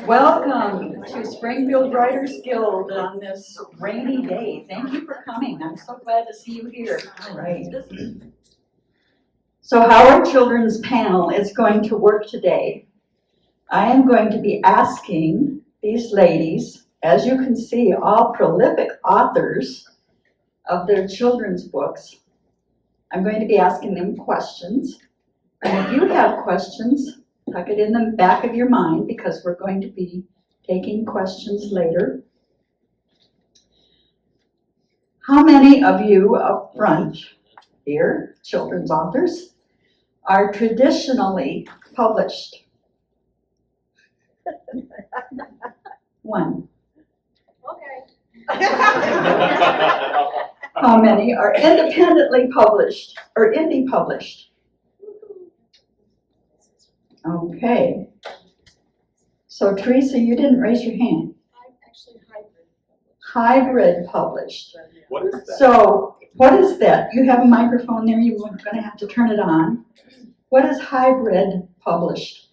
Welcome to Springfield Writers Guild on this rainy day. Thank you for coming. I'm so glad to see you here. All right. So how our children's panel is going to work today, I am going to be asking these ladies, as you can see, all prolific authors of their children's books. I'm going to be asking them questions. And if you have questions, tuck it in the back of your mind because we're going to be taking questions later. How many of you up front here, children's authors, are traditionally published? One. Okay. How many are independently published or indie published? Okay. So Teresa, you didn't raise your hand. I'm actually hybrid. Hybrid published. What is that? So what is that? You have a microphone there. You're going to have to turn it on. What is hybrid published?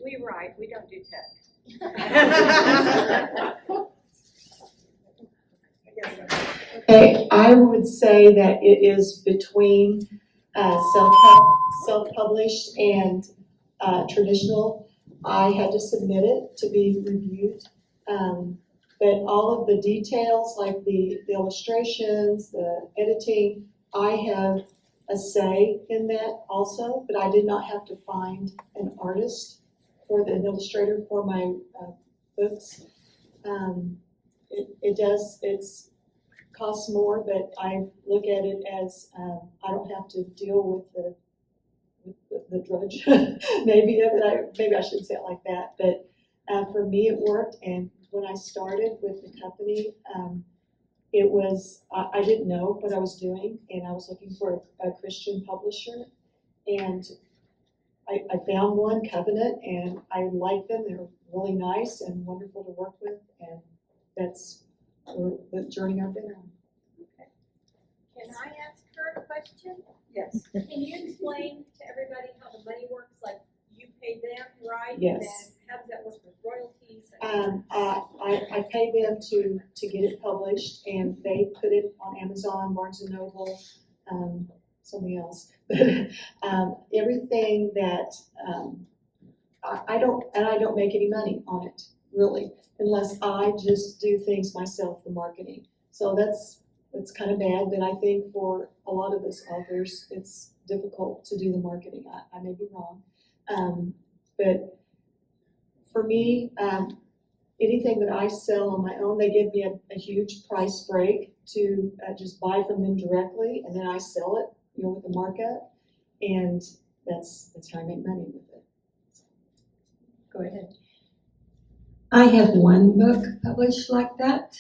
We write, we don't do tech. Okay, I would say that it is between self-published and traditional. I had to submit it to be reviewed, but all of the details, like the illustrations, the editing, I have a say in that also, but I did not have to find an artist for an illustrator for my books. It's costs more, but I look at it as I don't have to deal with the drudge. maybe I shouldn't say it like that, but for me it worked. And when I started with the company, it was I didn't know what I was doing, and I was looking for a Christian publisher, and I found one, Covenant, and I liked them. They're really nice and wonderful to work with, and that's the journey I've been on. Okay. Can I ask her a question? Yes. Can you explain to everybody how the money works? Like you pay them, right? Yes. And how does that work with royalties? I pay them to get it published, and they put it on Amazon, Barnes and Noble, something else. Everything that I don't make any money on it, really, unless I just do things myself for marketing. So that's kind of bad, but I think for a lot of us authors, it's difficult to do the marketing. I may be wrong, but for me, anything that I sell on my own, they give me a huge price break to just buy from them directly, and then I sell it, with the markup, and that's how I make money with it. Go ahead. I have one book published like that,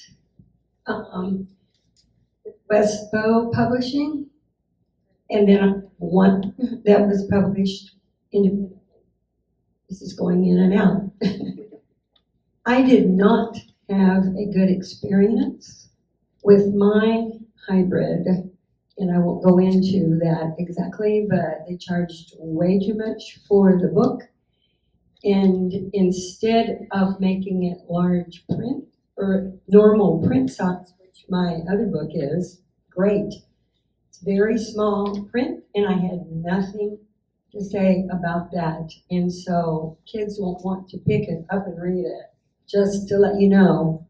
Westbow Publishing, and then one that was published independently. This is going in and out. I did not have a good experience with my hybrid, and I won't go into that exactly, but they charged way too much for the book. And instead of making it large print or normal print size, which my other book is, great. It's very small print, and I had nothing to say about that. And so kids won't want to pick it up and read it. Just to let you know,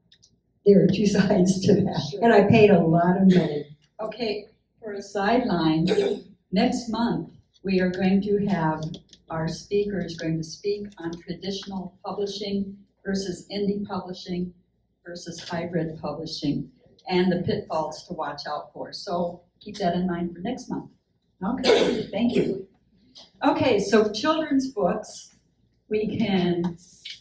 there are two sides to that. Sure. And I paid a lot of money. Okay, for a sideline, next month we are going to have our speaker is going to speak on traditional publishing versus indie publishing versus hybrid publishing and the pitfalls to watch out for. So keep that in mind for next month. Okay, thank you. Okay, so children's books, we can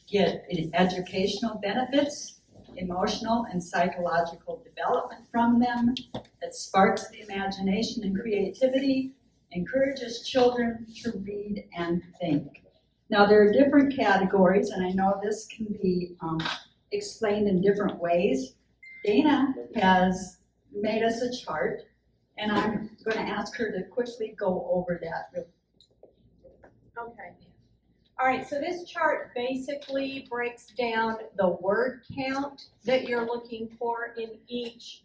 get educational benefits, emotional and psychological development from them that sparks the imagination and creativity, encourages children to read and think. Now there are different categories, and I know this can be explained in different ways. Dana has made us a chart, and I'm going to ask her to quickly go over that. Okay. All right, so this chart basically breaks down the word count that you're looking for in each,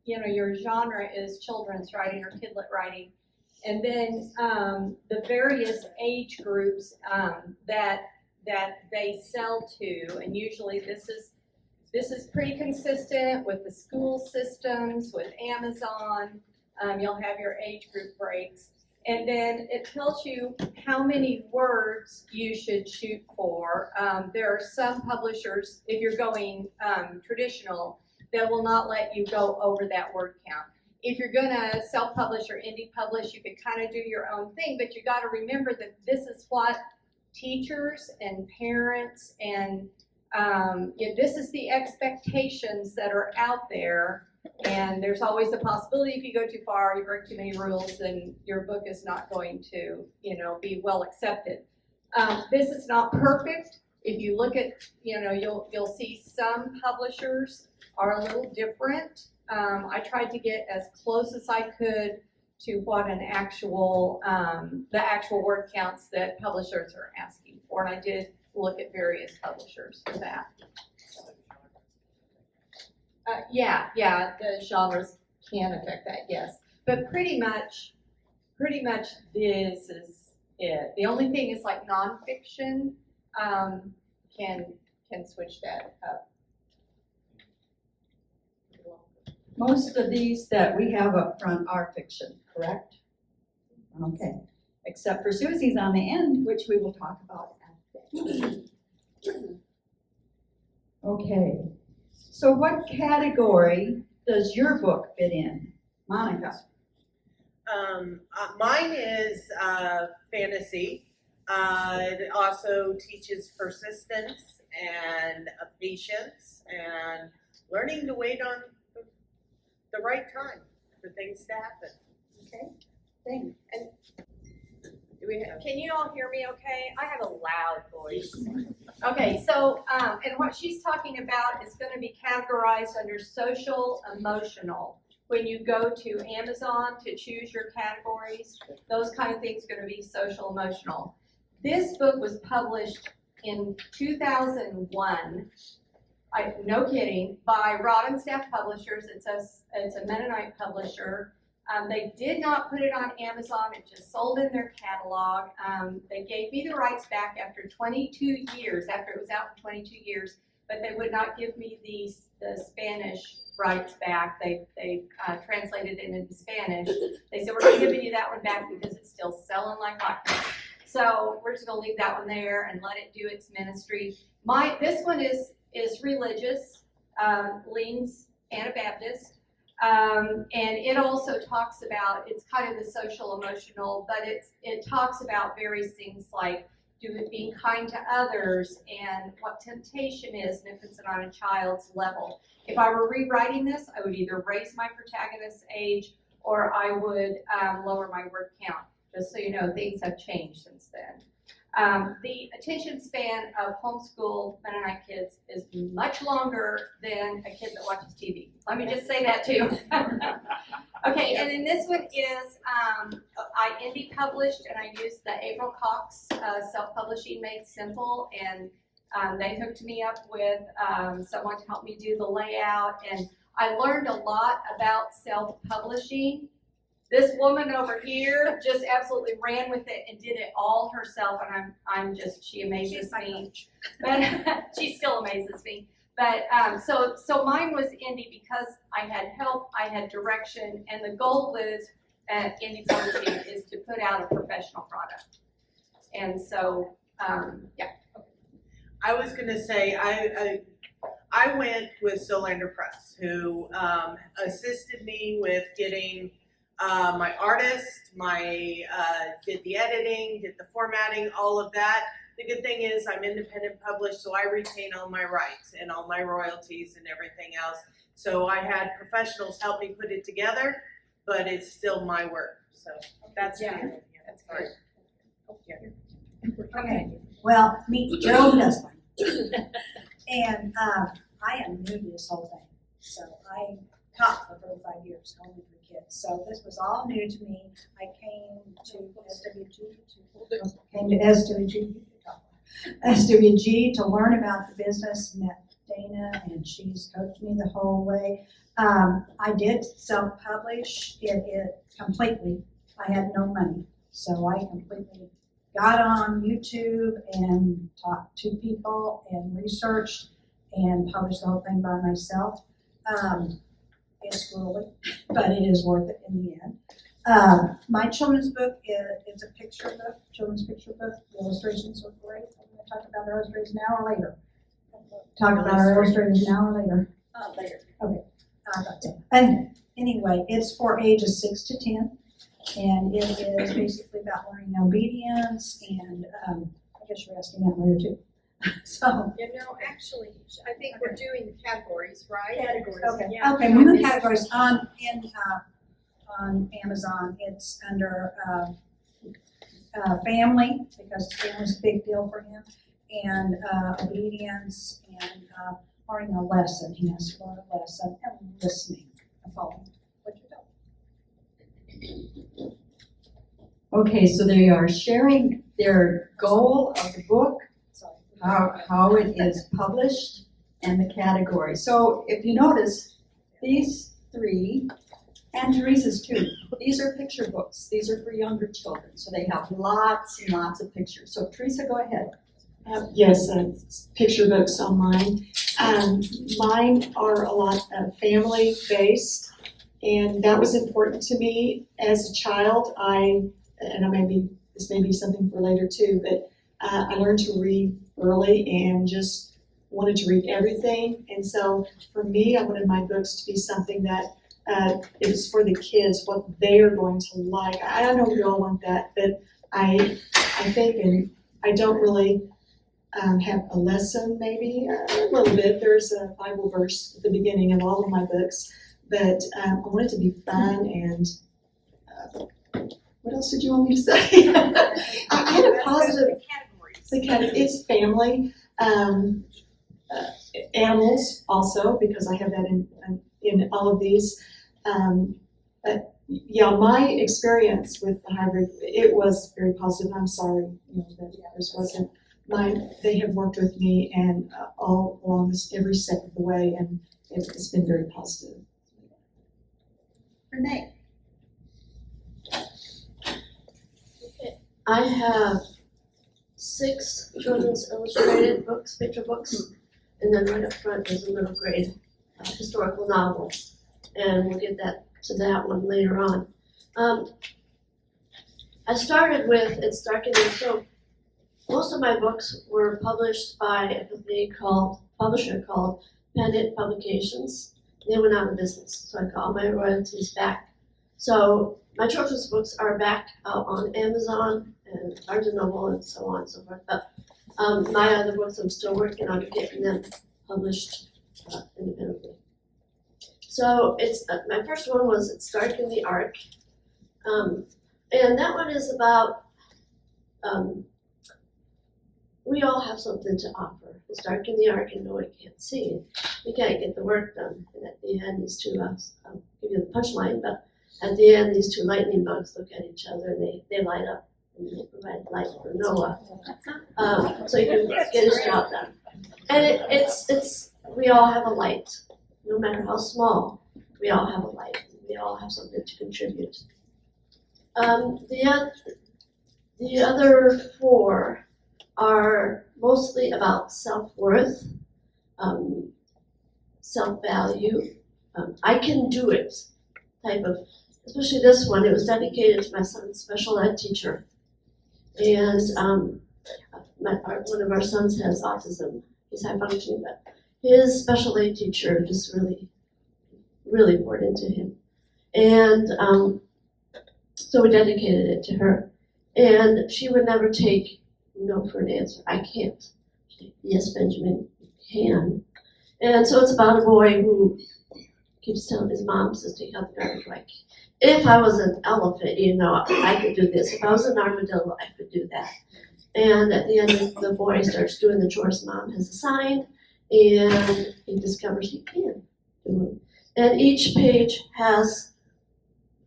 your genre is children's writing or kidlit writing. And then the various age groups that they sell to, and usually this is pretty consistent with the school systems, with Amazon. You'll have your age group breaks. And then it tells you how many words you should shoot for. There are some publishers, if you're going traditional, that will not let you go over that word count. If you're gonna self-publish or indie publish, you can kind of do your own thing, but you gotta remember that this is what teachers and parents and this is the expectations that are out there. And there's always a possibility if you go too far, you break too many rules, then your book is not going to, be well accepted. This is not perfect. If you look at, you'll see some publishers are a little different. I tried to get as close as I could to what an actual, the actual word counts that publishers are asking for, and I did look at various publishers for that. Yeah, the genres can affect that, yes. But pretty much this is it. The only thing is like nonfiction can switch that up. Most of these that we have up front are fiction, correct? Okay, except for Susie's on the end, which we will talk about after. Okay, so what category does your book fit in? Monica? Mine is fantasy. It also teaches persistence and patience and learning to wait on the right time for things to happen. Okay, thanks. And can you all hear me okay? I have a loud voice. Okay, so, and what she's talking about is going to be categorized under social emotional. When you go to Amazon to choose your categories, those kind of things are going to be social emotional. This book was published in 2001, no kidding, by Rod and Staff Publishers. It's a Mennonite publisher. They did not put it on Amazon. It just sold in their catalog. They gave me the rights back after 22 years, after it was out for 22 years, but they would not give me the Spanish rights back. They translated it into Spanish. They said, we're not giving you that one back because it's still selling like hotcakes. So we're just gonna leave that one there and let it do its ministry. This one is religious, leans Anabaptist. And it also talks about, it's kind of the social emotional, but it talks about various things like being kind to others and what temptation is and if it's on a child's level. If I were rewriting this, I would either raise my protagonist's age or I would lower my word count, just so you know things have changed since then. The attention span of homeschool Mennonite kids is much longer than a kid that watches TV. Let me just say that too. Okay, and then this one is, I indie published and I used the April Cox self-publishing Made Simple, and they hooked me up with someone to help me do the layout, and I learned a lot about self-publishing. This woman over here just absolutely ran with it and did it all herself, and she amazes me. But she still amazes me. But so mine was indie because I had help, I had direction, and the goal is at indie publishing is to put out a professional product. And so, yeah. I was going to say, I went with Solander Press, who assisted me with getting my artist, did the editing, did the formatting, all of that. The good thing is I'm independent published, so I retain all my rights and all my royalties and everything else. So I had professionals help me put it together, but it's still my work. So that's That's good. Okay, well, meet Gerald Nussbaum. And I am new to this whole thing. So I taught for 35 years, only for kids. So this was all new to me. I came to SWG Studio G to learn about the business. Met Dana, and she's coached me the whole way. I did self-publish it completely. I had no money, so I completely got on YouTube and talked to people and researched and published the whole thing by myself. It's grueling, but it is worth it in the end. My children's book is a picture book, children's picture book. The illustrations are great. I'm going to talk about the illustrations now or later. Talk about our illustrators now or later. Later. Okay. And anyway, it's for ages 6 to 10, and it is basically about learning obedience. And I guess you're asking that later too. So. Actually, I think we're doing the categories, right? Categories. Okay. Yeah. Okay. One of the categories on Amazon, it's under family, because family's a big deal for him, and obedience, and learning a lesson. He has to learn a lesson, and listening, and following what you're doing. Okay, so they are sharing their goal of the book, Sorry. how it is published, and the category. So if you notice, these three, and Teresa's too, these are picture books. These are for younger children, so they have lots and lots of pictures. So Teresa, go ahead. Yes, picture books on mine. Mine are a lot family-based, and that was important to me as a child. This may be something for later too, but I learned to read early and just wanted to read everything. And so for me, I wanted my books to be something that it was for the kids, what they are going to like. I don't know if we all want that, but I think, and I don't really have a lesson, maybe a little bit. There's a Bible verse at the beginning of all of my books, but I want it to be fun. And what else did you want me to say? I had a positive. It's family, animals also, because I have that in all of these. Yeah, my experience with the hybrid, it was very positive. I'm sorry, that yours wasn't. They have worked with me and all along every step of the way, and it's been very positive. Renee. I have 6 children's illustrated books, picture books, and then right up front is a middle grade historical novel, and we'll get to that one later on. I started with It's Dark in There. So most of my books were published by a publisher called Pendant Publications. They went out of business, so I got all my royalties back. So my children's books are back out on Amazon and Barnes & Noble and so on and so forth. But my other books, I'm still working on getting them published independently. So it's my first one was It's Dark in the Ark. And that one is about we all have something to offer. It's dark in the ark and no one can see. We can't get the work done. And at the end, these two, I'll give you the punchline, but at the end, these two lightning bugs look at each other and they light up and they provide light for Noah. So you can get his job done. And it's we all have a light, no matter how small. We all have a light. We all have something to contribute. The other 4 are mostly about self-worth, self-value, I can do it type of, especially this one, it was dedicated to my son's special ed teacher. And one of our sons has autism, he's high functioning, but his special ed teacher just really poured into him. And so we dedicated it to her. And she would never take no for an answer. I can't. Yes, Benjamin, you can. And so it's about a boy who keeps telling his mom, says, take out the garbage. Like, if I was an elephant, I could do this. If I was an armadillo, I could do that. And at the end, the boy starts doing the chores mom has assigned, and he discovers he can do it. And each page has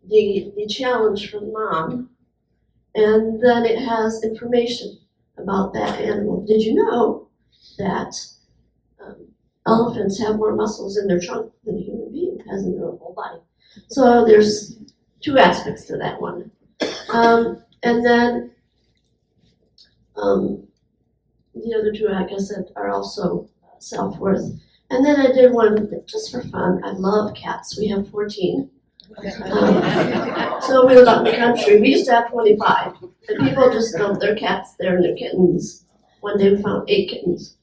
the challenge from mom, and then it has information about that animal. Did you know that elephants have more muscles in their trunk than a human being has in their whole body? So there's two aspects to that one. And then the other two, like I said, are also self-worth. And then I did one just for fun. I love cats. We have 14. So we live out in the country. We used to have 25. And people just dumped their cats there and their kittens. One day we found 8 kittens.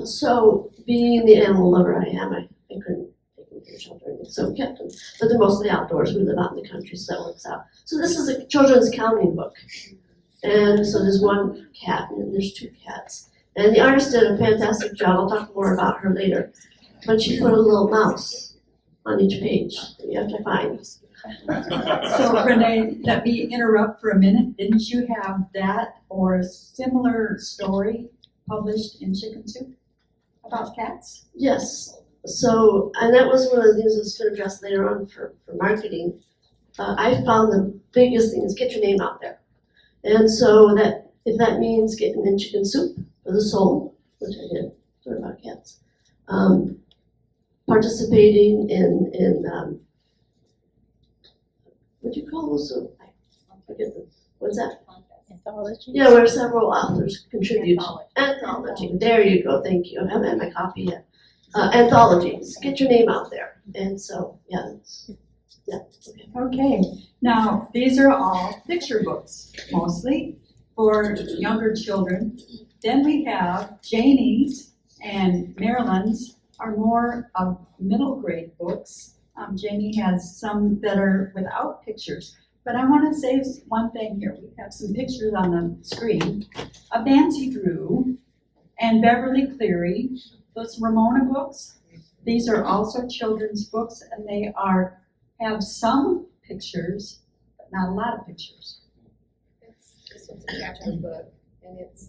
So being the animal lover I am, I couldn't take them to the shelter, so we kept them. But they're mostly outdoors. We live out in the country, so that works out. So this is a children's counting book. And so there's one cat, and then there's 2 cats. And the artist did a fantastic job. I'll talk more about her later. But she put a little mouse on each page that you have to find. So Renee, let me interrupt for a minute. Didn't you have that or a similar story published in Chicken Soup about cats? Yes. So, and that was one of the things I was going to address later on for marketing. I found the biggest thing is get your name out there. And so that if that means getting in Chicken Soup for the soul, which I did, sort of about cats, participating in what do you call those? I forget them. What's that? Anthology? Yeah, where several authors contribute. Anthology. There you go. Thank you. I haven't had my coffee yet. Anthologies. Get your name out there. And so, yeah. Okay. Okay, now these are all picture books, mostly for younger children. Then we have Janie's and Marilyn's are more of middle grade books. Janie has some that are without pictures. But I want to say one thing here. We have some pictures on the screen of Nancy Drew and Beverly Cleary. Those Ramona books, these are also children's books, and they have some pictures, but not a lot of pictures. This one's a chapter book, and it's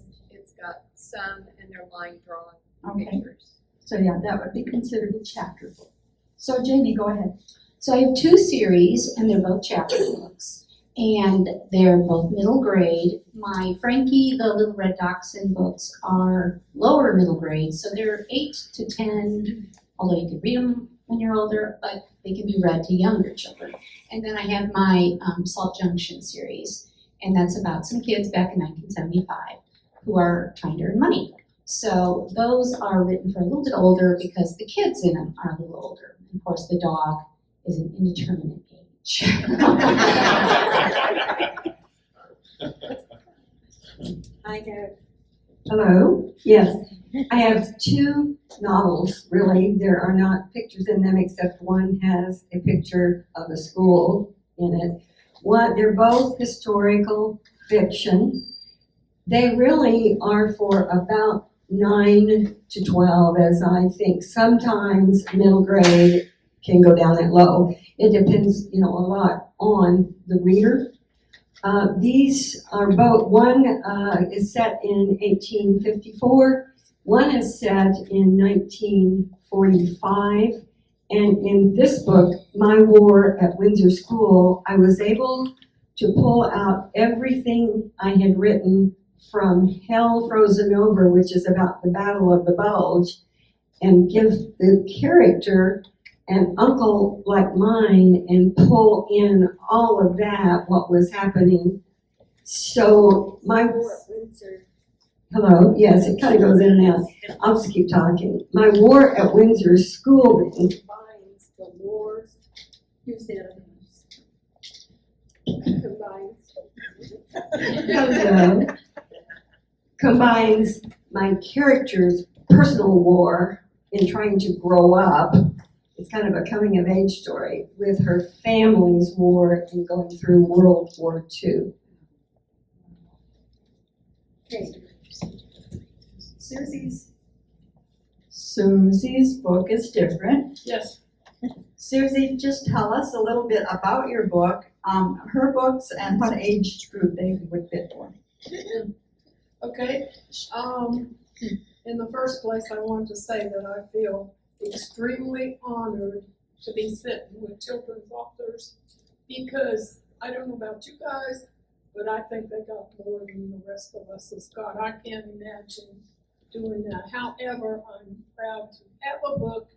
got some, and they're line drawn Okay. pictures. So yeah, that would be considered a chapter book. So Jamie, go ahead. So I have 2 series, and they're both chapter books, and they're both middle grade. My Frankie, the Little Red Dachshund books are lower middle grade, so they're 8 to 10, although you can read them when you're older, but they can be read to younger children. And then I have my Salt Junction series, and that's about some kids back in 1975 who are trying to earn money. So those are written for a little bit older because the kids in them are a little older. And of course, the dog is an indeterminate age. I have Hello, yes. I have 2 novels, really. There are not pictures in them except one has a picture of a school in it. They're both historical fiction. They really are for about 9 to 12, as I think. Sometimes middle grade can go down that low. It depends, a lot on the reader. These are both, one is set in 1854, one is set in 1945, and in this book, My War at Windsor School, I was able to pull out everything I had written from Hell Frozen Over, which is about the Battle of the Bulge, and give the character an uncle like mine and pull in all of that, what was happening. So hello, yes, it kind of goes in and out. I'll just keep talking. My War at Windsor schooling combines the wars. Use the other combines my character's personal war in trying to grow up. It's kind of a coming of age story with her family's war in going through World War II. Okay. Susie's book is different. Yes. Susie, just tell us a little bit about your book, her books, and what age group they would fit for. Okay, in the first place, I want to say that I feel extremely honored to be sitting with children's authors because I don't know about you guys, but I think they got more than the rest of us has got. I can't imagine doing that. However, I'm proud to have a book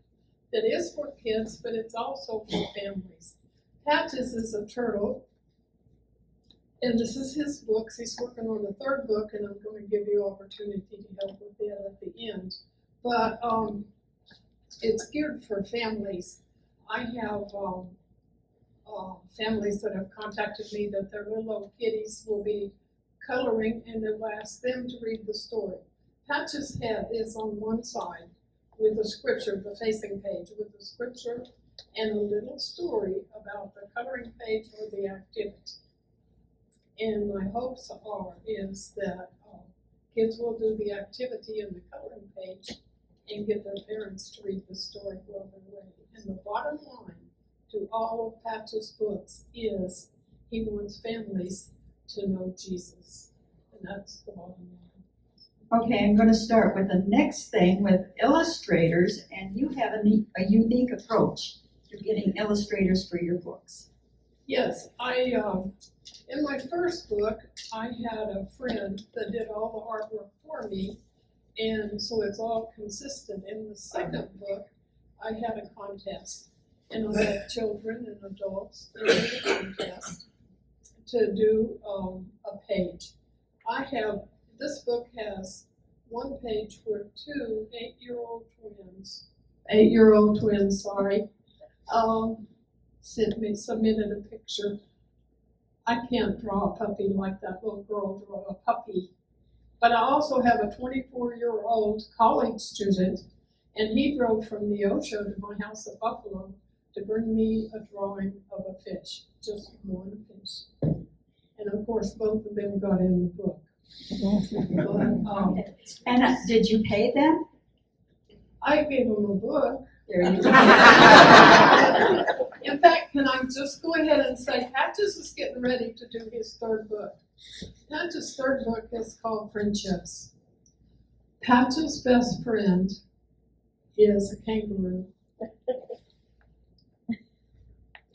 that is for kids, but it's also for families. Patches is a turtle, and this is his books. He's working on the third book, and I'm going to give you opportunity to help with it at the end. But it's geared for families. I have families that have contacted me that their little kitties will be coloring, and they'll ask them to read the story. Patch's head is on one side with the scripture, the facing page with the scripture, and a little story about the coloring page or the activity. And my hopes is that kids will do the activity in the coloring page and get their parents to read the story while they're ready. And the bottom line to all of Patch's books is he wants families to know Jesus. And that's the bottom line. Okay, I'm gonna start with the next thing with illustrators, and you have a unique approach to getting illustrators for your books. Yes, in my first book, I had a friend that did all the artwork for me, and so it's all consistent. In the second book, I had a contest, and I had children and adults in the contest to do a page. This book has one page where two 8-year-old twins, submitted a picture. I can't draw a puppy like that little girl drew a puppy. But I also have a 24-year-old college student, and he drove from Neosho to my house at Buffalo to bring me a drawing of a fish, just one fish. And of course, both of them got in the book. But, And did you pay them? I gave them a book. There you go. In fact, can I just go ahead and say, Patches is getting ready to do his third book. Patches' third book is called Friendships. Patches' best friend is a kangaroo.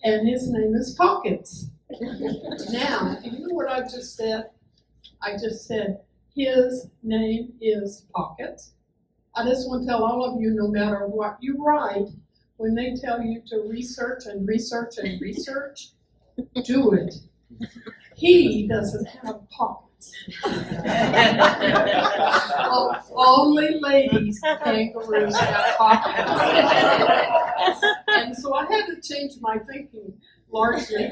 And his name is Pockets. Now, you know what I just said? I just said, his name is Pockets. I just want to tell all of you, no matter what you write, when they tell you to research and research and research, do it. He doesn't have pockets. Only ladies, kangaroos have pockets. And so I had to change my thinking largely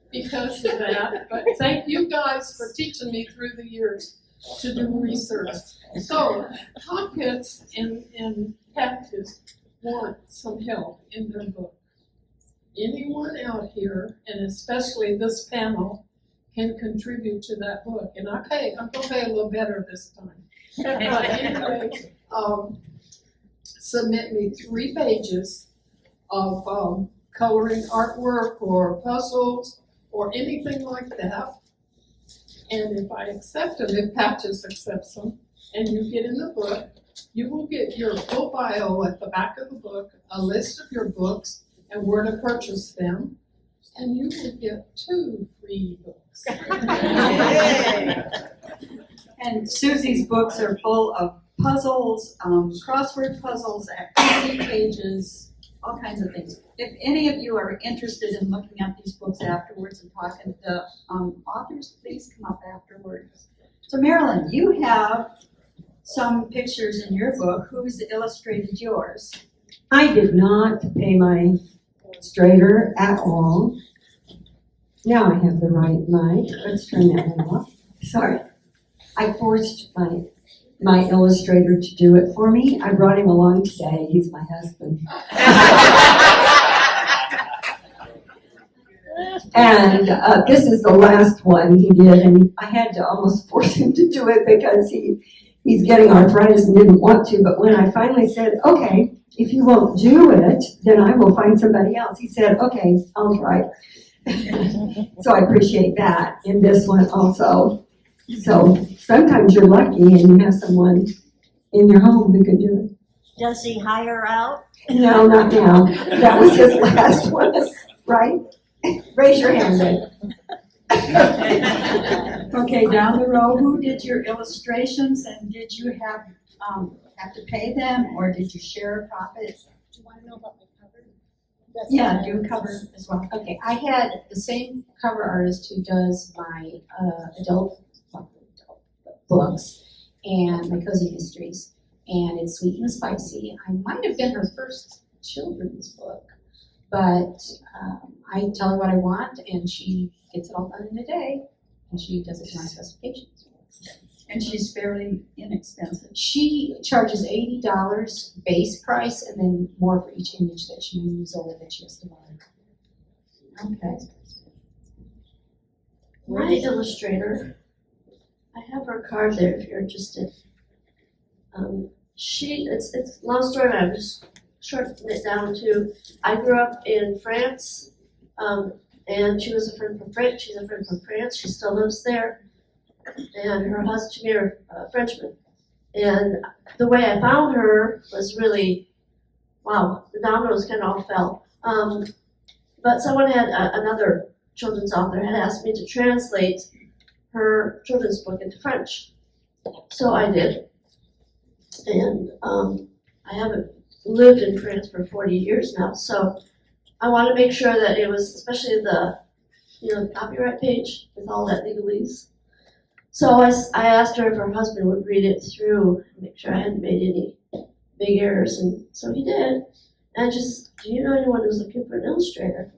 because of that. But thank you guys for teaching me through the years to do research. So Pockets and Patches want some help in their book. Anyone out here, and especially this panel, can contribute to that book. And I'm going to pay a little better this time. But anyway, submit me 3 pages of coloring artwork or puzzles or anything like that. And if I accept them, if Patches accepts them, and you get in the book, you will get your full bio at the back of the book, a list of your books, and where to purchase them, and you will get 2 free books. And Susie's books are full of puzzles, crossword puzzles, activity pages, all kinds of things. If any of you are interested in looking at these books afterwards and talking to the authors, please come up afterwards. So Marilyn, you have some pictures in your book. Who's illustrated yours? I did not pay my illustrator at all. Now I have the right mic. Let's turn that one off. Sorry. I forced my illustrator to do it for me. I brought him along today. He's my husband. And this is the last one he did, and I had to almost force him to do it because he's getting arthritis and didn't want to. But when I finally said, okay, if you won't do it, then I will find somebody else, he said, okay, I'll try. So I appreciate that in this one also. So sometimes you're lucky and you have someone in your home who can do it. Does he hire out? No, not now. That was his last one, right? Raise your hand then. Okay, down the row, who did your illustrations and did you have to pay them or did you share a profit? Do you want to know about my cover? Yeah, do a cover as well. Okay, I had the same cover artist who does my adult books and my cozy mysteries, and it's sweet and spicy. I might have been her first children's book, but I tell her what I want, and she gets it all done in a day, and she does it to my specifications. And she's fairly inexpensive. She charges $80 base price, and then more for each image that she uses or that she has to buy. Okay. My illustrator, I have her card there if you're interested. It's a long story, but I'm just shortening it down to, I grew up in France, and she was a friend from France. She's a friend from France. She still lives there, and her husband, are Frenchman. And the way I found her was really, wow, the dominoes kind of all fell. But someone had another children's author had asked me to translate her children's book into French. So I did. And I haven't lived in France for 40 years now, so I want to make sure that it was, especially the copyright page with all that legalese. So I asked her if her husband would read it through and make sure I hadn't made any big errors, and so he did. And just, do you know anyone who's looking for an illustrator?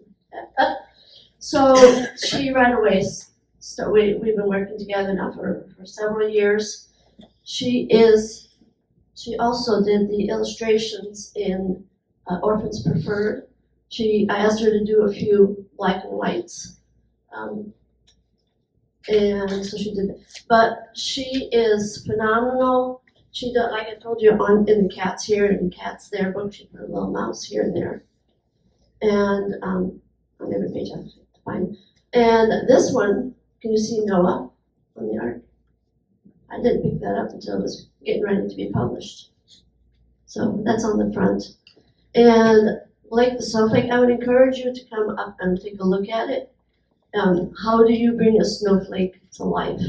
So she right away, we've been working together now for several years. She also did the illustrations in Orphans Preferred. I asked her to do a few black and whites. And so she did that. But she is phenomenal. She does, like I told you, in the Cats Here and Cats There book, she put a little mouse here and there. And on every page I have to find. And this one, can you see Noah on the art? I didn't pick that up until it was getting ready to be published. So that's on the front. And Blake the Snowflake, I would encourage you to come up and take a look at it. How do you bring a snowflake to life?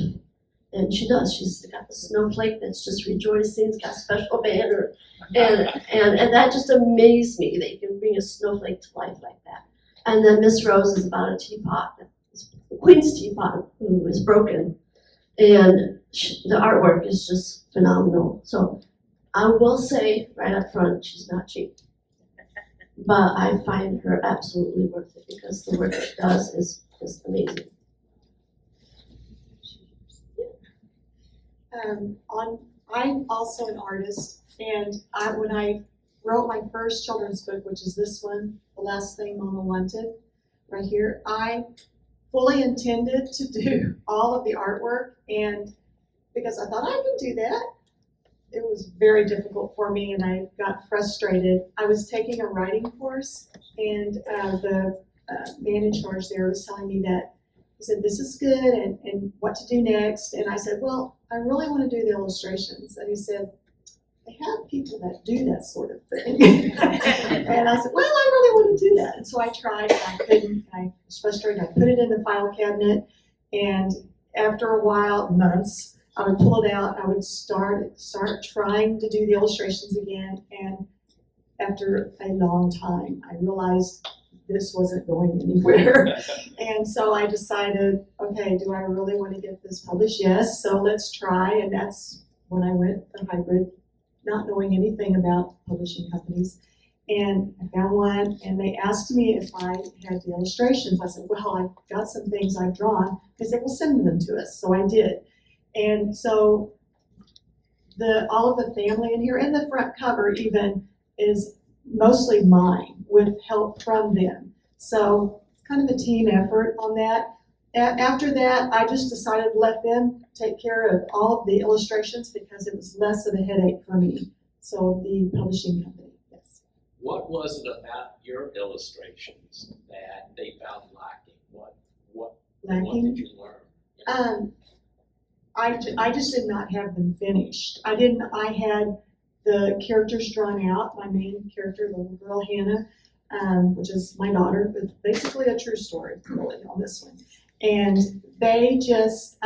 And she does. She's got the snowflake that's just rejoicing. It's got a special banner. And that just amazed me that you can bring a snowflake to life like that. And then Miss Rose is about a teapot, the Queen's teapot, who is broken. And the artwork is just phenomenal. So I will say right up front, she's not cheap. But I find her absolutely worth it because the work she does is just amazing. I'm also an artist, and when I wrote my first children's book, which is this one, The Last Thing Mama Wanted, right here, I fully intended to do all of the artwork, and because I thought I could do that, it was very difficult for me, and I got frustrated. I was taking a writing course, and the man in charge there was telling me that, he said, this is good, and what to do next, and I said, well, I really want to do the illustrations, and he said, they have people that do that sort of thing. And I said, well, I really want to do that, and so I tried, and I couldn't, I was frustrated. I put it in the file cabinet, and after a while, months, I would pull it out, I would start trying to do the illustrations again, and after a long time, I realized this wasn't going anywhere. And so I decided, okay, do I really want to get this published? Yes, so let's try, and that's when I went the hybrid, not knowing anything about publishing companies. And I found one, and they asked me if I had the illustrations. I said, well, I've got some things I've drawn. They said, well, send them to us, so I did. And so all of the family in here, and the front cover even, is mostly mine with help from them. So it's kind of a team effort on that. After that, I just decided to let them take care of all of the illustrations because it was less of a headache for me. So the publishing company, yes. What was it about your illustrations that they found lacking? What did you learn? I just did not have them finished. I had the characters drawn out, my main character, the little girl Hannah, which is my daughter, but basically a true story really on this one. And they just,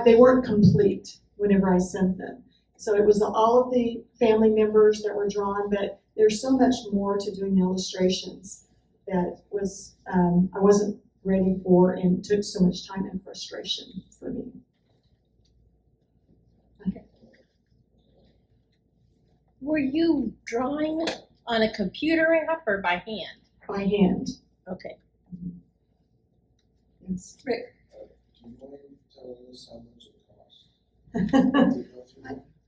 they weren't complete whenever I sent them. So it was all of the family members that were drawn, but there's so much more to doing the illustrations that was, I wasn't ready for and took so much time and frustration for me. Were you drawing on a computer app or by hand? By hand, Okay. yes. Do you mind telling us how much it costs?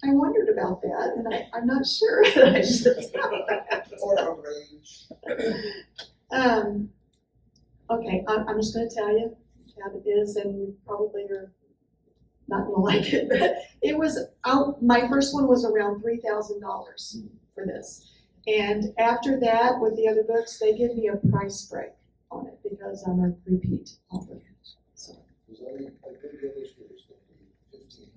I wondered about that, and I'm not sure that I should tell that. Or a range? Okay, I'm just gonna tell you how it is, and you probably are not gonna like it, but it was, my first one was around $3,000 for this. And after that, with the other books, they give me a price break on it because I'm a repeat author. So Because I think a good illustrator's gonna be $1,500.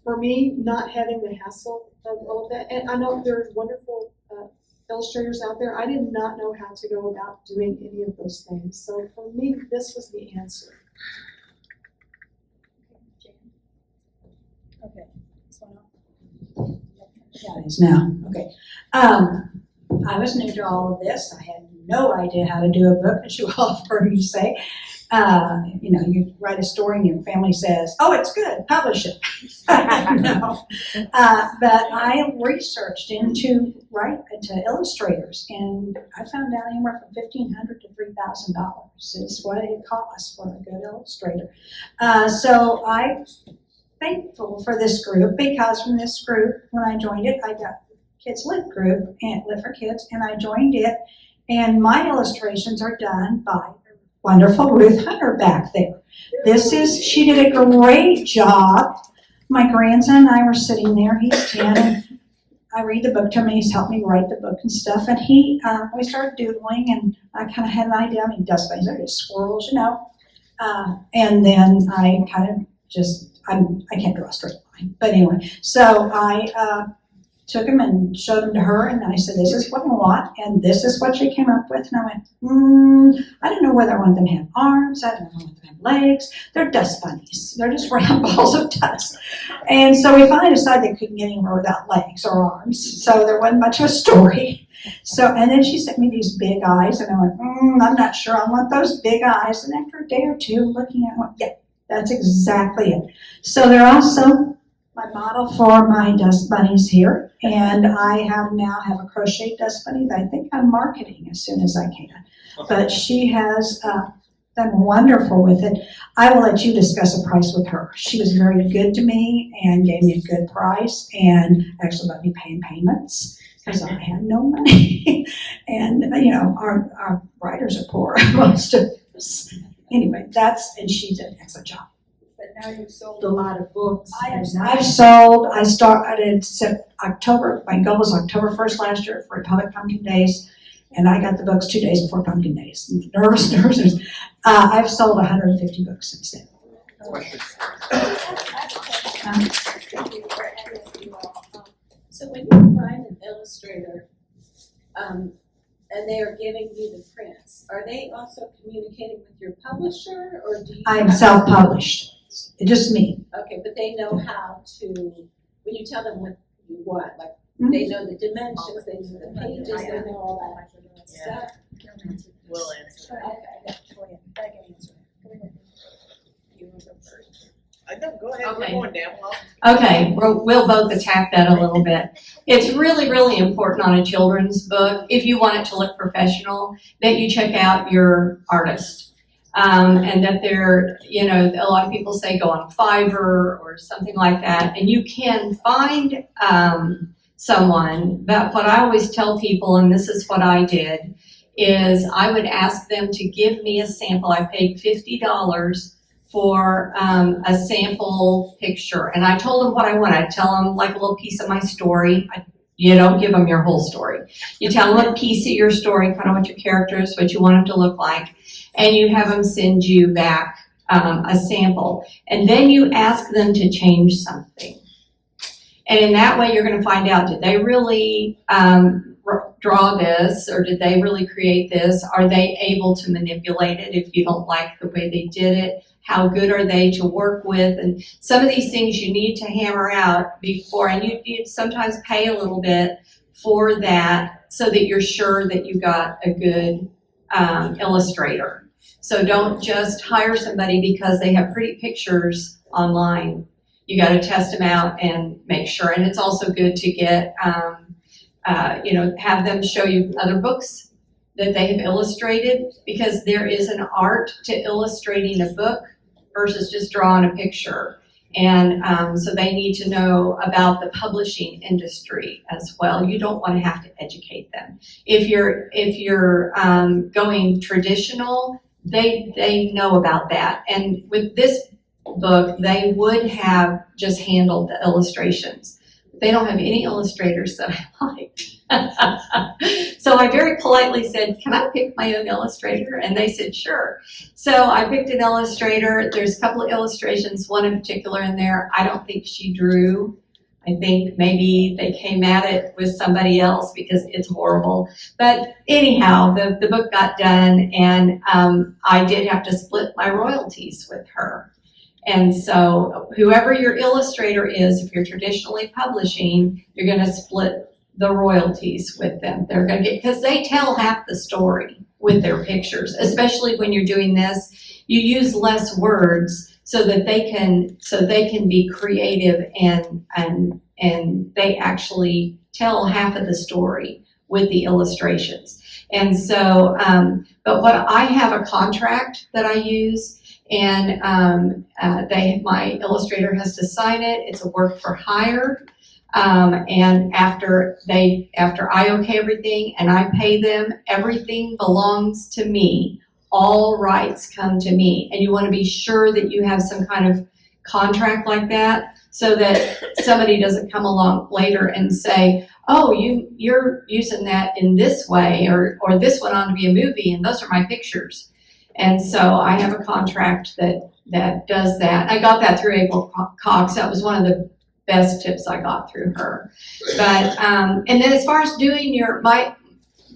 for me, not having the hassle of all of that, and I know there's wonderful illustrators out there, I did not know how to go about doing any of those things. So for me, this was the answer. Okay, this one up. Yeah, it is now, okay. I was new to all of this. I had no idea how to do a book, as you all have heard me say. You write a story and your family says, oh, it's good, publish it. No. But I researched into illustrators, and I found out anywhere from $1,500 to $3,000 is what it costs for a good illustrator. So I'm thankful for this group, because from this group, when I joined it, I got Kids Lit group, and Lit for Kids, and I joined it, and my illustrations are done by wonderful Ruth Hunter back there. She did a great job. My grandson and I were sitting there, he's 10, and I read the book to him, he's helped me write the book and stuff, and we started doodling, and I kind of had an idea. I mean, dust bunnies are just squirrels, and then I kind of just, I can't draw a straight line, but anyway, so I took them and showed them to her, and I said, this is what I want, and this is what she came up with, and I went, I don't know whether I want them to have arms, I don't know if I want them to have legs, they're dust bunnies, they're just round balls of dust. And so we finally decided they couldn't get anywhere without legs or arms, so there wasn't much of a story. So, and then she sent me these big eyes, and I went, I'm not sure I want those big eyes, and after a day or two looking at it, I went, yeah, that's exactly it. So they're also my model for my dust bunnies here, and I now have a crocheted dust bunny that I think I'm marketing as soon as I can. But she has done wonderful with it. I will let you discuss a price with her. She was very good to me and gave me a good price, and actually let me pay in payments because I had no money. And our writers are poor, most of us. Anyway, and she did an excellent job. But now you've sold a lot of books. I started October, my goal was October 1st last year for Republic Pumpkin Days, and I got the books 2 days before Pumpkin Days. Nervous. I've sold 150 books since then. So when you find an illustrator, and they are giving you the prints, are they also communicating with your publisher, or do you? I am self-published. It's just me. Okay, but they know how to, when you tell them what you want, like, they know the dimensions, they know the pages, they know all that stuff. We'll answer. Go ahead, we're Okay. going down. Okay, we'll both attack that a little bit. It's really, really important on a children's book, if you want it to look professional, that you check out your artist. And that a lot of people say go on Fiverr or something like that, and you can find someone, but what I always tell people, and this is what I did, is I would ask them to give me a sample. I paid $50 for a sample picture, and I told them what I want. I tell them like a little piece of my story. You don't give them your whole story. You tell them a piece of your story, kind of what your character is, what you want them to look like, and you have them send you back a sample. And then you ask them to change something. And in that way, you're going to find out, did they really draw this, or did they really create this? Are they able to manipulate it if you don't like the way they did it? How good are they to work with? And some of these things you need to hammer out before, and you sometimes pay a little bit for that so that you're sure that you got a good illustrator. So don't just hire somebody because they have pretty pictures online. You got to test them out and make sure. And it's also good to get, have them show you other books that they have illustrated, because there is an art to illustrating a book versus just drawing a picture. And so they need to know about the publishing industry as well. You don't want to have to educate them. If you're going traditional, they know about that. And with this book, they would have just handled the illustrations. They don't have any illustrators that I liked. So I very politely said, can I pick my own illustrator? And they said, sure. So I picked an illustrator. There's a couple of illustrations, one in particular in there. I don't think she drew. I think maybe they came at it with somebody else because it's horrible. But anyhow, the book got done, and I did have to split my royalties with her. And so whoever your illustrator is, if you're traditionally publishing, you're going to split the royalties with them. They're going to get, because they tell half the story with their pictures, especially when you're doing this. You use less words so that they can be creative, and they actually tell half of the story with the illustrations. And so, but what I have a contract that I use, and my illustrator has to sign it. It's a work for hire. And after I okay everything and I pay them, everything belongs to me. All rights come to me. And you want to be sure that you have some kind of contract like that, so that somebody doesn't come along later and say, oh, you're using that in this way, or this went on to be a movie and those are my pictures. And so I have a contract that does that. I got that through April Cox. That was one of the best tips I got through her. But and then as far as doing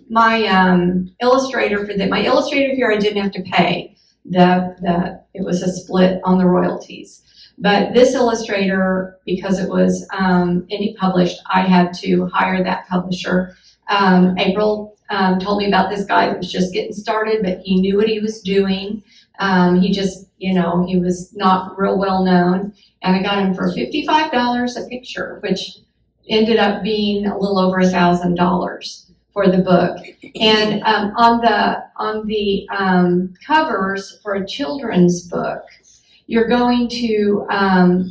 my illustrator for my illustrator here, I didn't have to pay. It was a split on the royalties. But this illustrator, because it was indie published, I had to hire that publisher. April told me about this guy that was just getting started, but he knew what he was doing. He just, he was not real well known. And I got him for $55 a picture, which ended up being a little over $1,000 for the book. And on the covers for a children's book, you're going to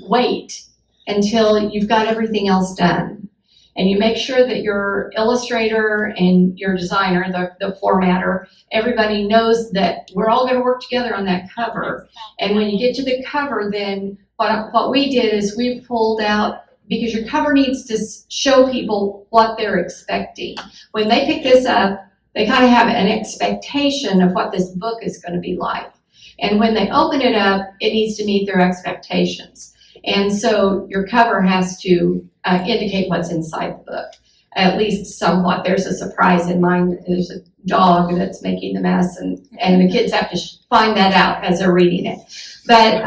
wait until you've got everything else done. And you make sure that your illustrator and your designer, the formatter, everybody knows that we're all going to work together on that cover. And when you get to the cover, then what we did is we pulled out, because your cover needs to show people what they're expecting. When they pick this up, they kind of have an expectation of what this book is going to be like. And when they open it up, it needs to meet their expectations. And so your cover has to indicate what's inside the book, at least somewhat. There's a surprise in mine. There's a dog that's making the mess, and the kids have to find that out as they're reading it. But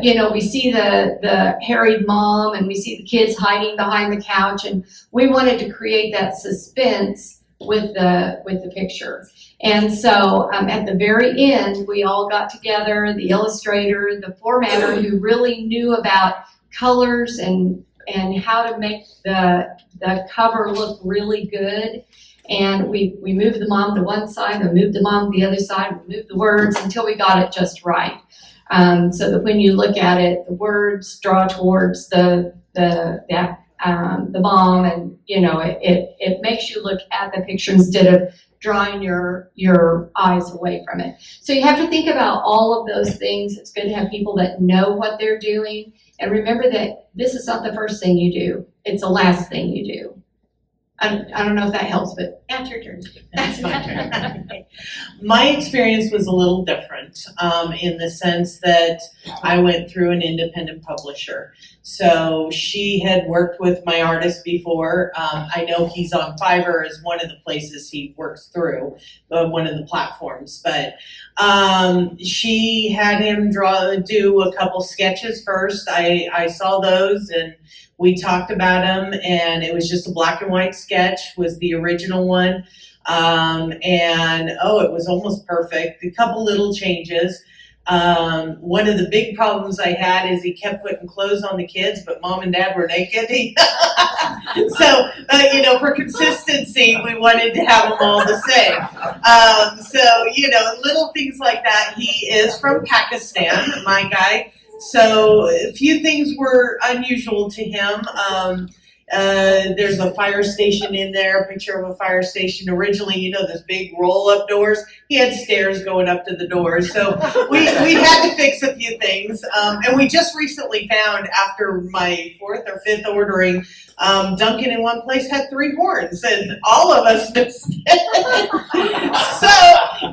we see the harried mom, and we see the kids hiding behind the couch, and we wanted to create that suspense with the picture. And so at the very end, we all got together, the illustrator, the formatter, who really knew about colors and how to make the cover look really good. And we moved the mom to one side, and moved the mom to the other side, we moved the words until we got it just right. So that when you look at it, the words draw towards the mom, and it makes you look at the picture instead of drawing your eyes away from it. So you have to think about all of those things. It's good to have people that know what they're doing, and remember that this is not the first thing you do, it's the last thing you do. I don't know if that helps, but that's your turn. That's my turn. My experience was a little different, in the sense that I went through an independent publisher. So she had worked with my artist before. I know he's on Fiverr as one of the places he works through, one of the platforms. But she had him do a couple sketches first. I saw those and we talked about them, and it was just a black and white sketch was the original one. It was almost perfect. A couple little changes. One of the big problems I had is he kept putting clothes on the kids, but mom and dad were naked. So, for consistency, we wanted to have them all the same. Little things like that. He is from Pakistan, my guy. So a few things were unusual to him. There's a fire station in there, a picture of a fire station. Originally, those big roll-up doors. He had stairs going up to the doors. So we had to fix a few things. And we just recently found, after my 4th or 5th ordering, Duncan in one place had 3 horns, and all of us missed it. So,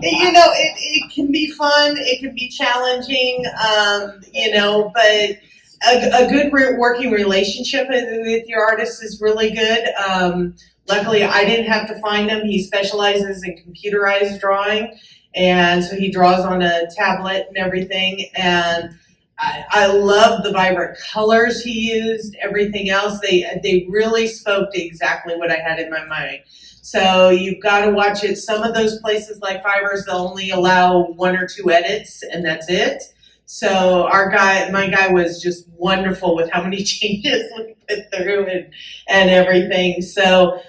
it can be fun. It can be challenging, but a good working relationship with your artist is really good. Luckily, I didn't have to find him. He specializes in computerized drawing, and so he draws on a tablet and everything. And I love the vibrant colors he used, everything else. They really spoke to exactly what I had in my mind. So you've got to watch it. Some of those places like Fiverr, they'll only allow 1 or 2 edits, and that's it. So my guy was just wonderful with how many changes we put through and everything. So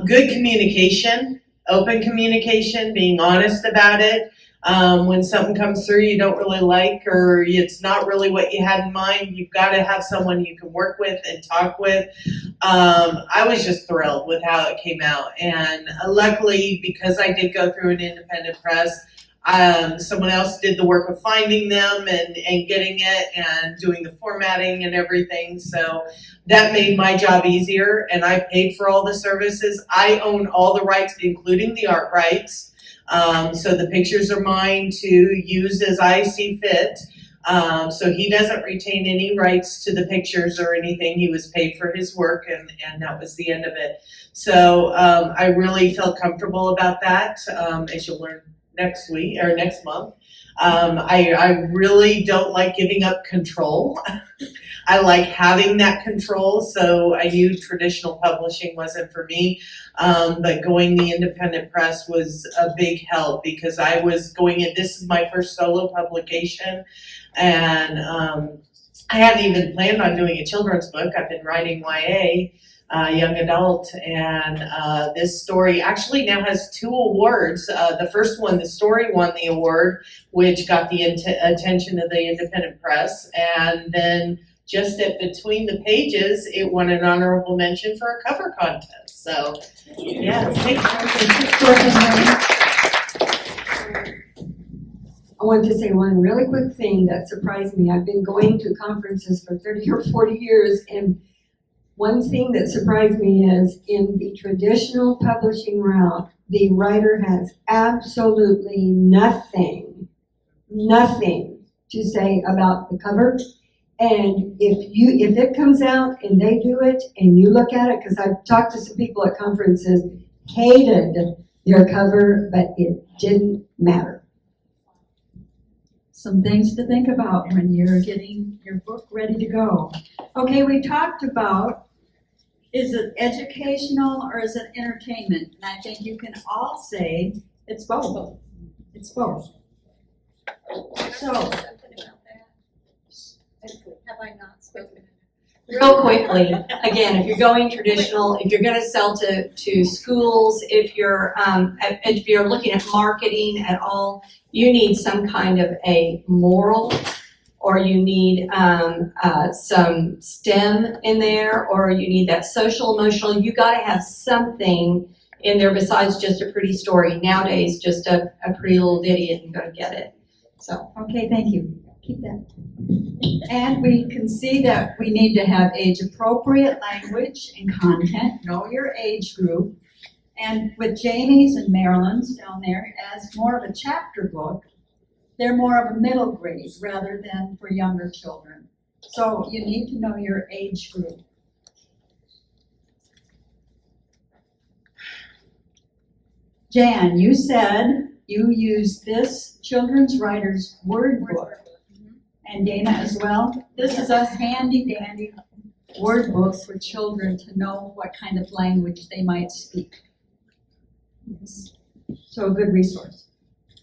good communication, open communication, being honest about it. When something comes through you don't really like, or it's not really what you had in mind, you've got to have someone you can work with and talk with. I was just thrilled with how it came out. And luckily, because I did go through an independent press, someone else did the work of finding them and getting it and doing the formatting and everything. So that made my job easier, and I paid for all the services. I own all the rights, including the art rights. So the pictures are mine to use as I see fit. So he doesn't retain any rights to the pictures or anything. He was paid for his work, and that was the end of it. So I really felt comfortable about that, as you'll learn next month. I really don't like giving up control. I like having that control, so I knew traditional publishing wasn't for me, but going the independent press was a big help, because I was going in, this is my first solo publication, and I hadn't even planned on doing a children's book. I've been writing YA, young adult, and this story actually now has 2 awards. The first one, the story, won the award, which got the attention of the independent press, and then just between the pages, it won an honorable mention for a cover contest. So, yeah, I want to say one really quick thing that surprised me. I've been going to conferences for 30 or 40 years, and one thing that surprised me is in the traditional publishing route, the writer has absolutely nothing to say about the cover. And if it comes out and they do it and you look at it, because I've talked to some people at conferences, hated their cover, but it didn't matter. Some things to think about when you're getting your book ready to go. Okay, we talked about, is it educational or is it entertainment? And I think you can all say it's both. It's both. So, Have I not spoken? Real quickly, again, if you're going traditional, if you're going to sell to schools, if you're looking at marketing at all, you need some kind of a moral, or you need some STEM in there, or you need that social emotional. You got to have something in there besides just a pretty story. Nowadays, just a pretty little ditty and go get it. So, okay, thank you. keep that. And we can see that we need to have age-appropriate language and content, know your age group. And with Jamie's and Marilyn's down there as more of a chapter book, they're more of a middle grade rather than for younger children. So you need to know your age group. Jan, you said you use this Children's Writers Word Book. And Dana as well. This is a handy dandy word book for children to know what kind of language they might speak. So a good resource.